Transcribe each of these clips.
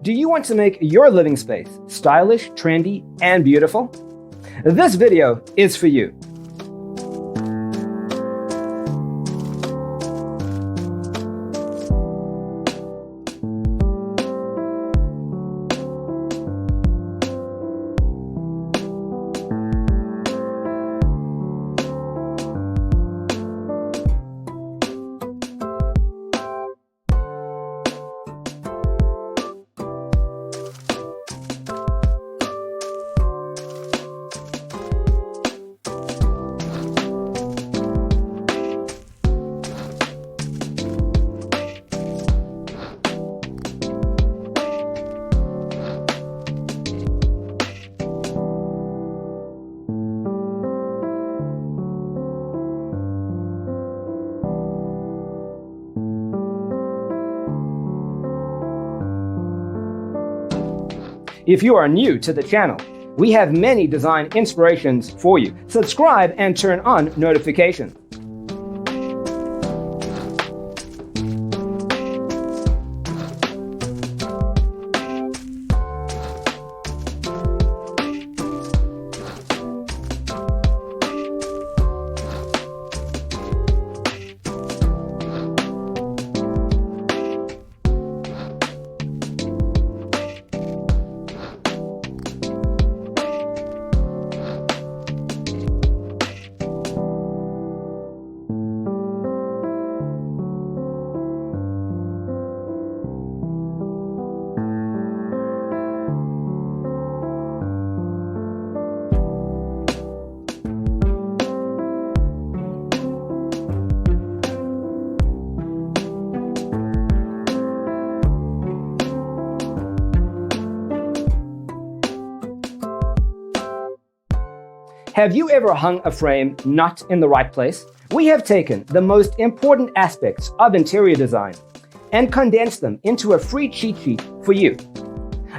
Do you want to make your living space stylish, trendy, and beautiful? This video is for you. If you are new to the channel, we have many design inspirations for you. Subscribe and turn on notifications. Have you ever hung a frame not in the right place? We have taken the most important aspects of interior design and condensed them into a free cheat sheet for you.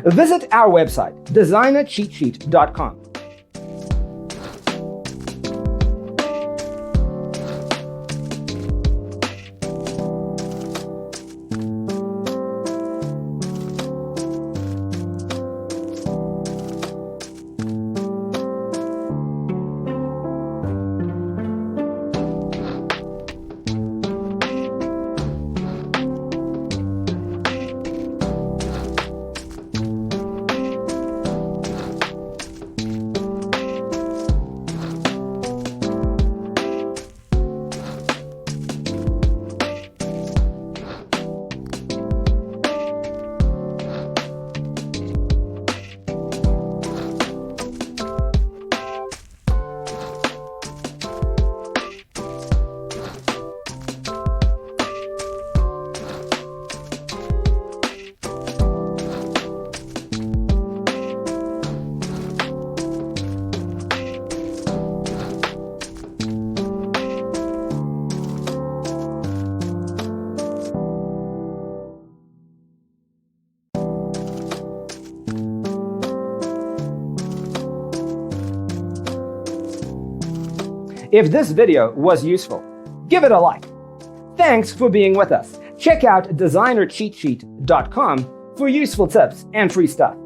Visit our website, designercheatsheet.com. If this video was useful, give it a like. Thanks for being with us. Check out designercheatsheet.com for useful tips and free stuff.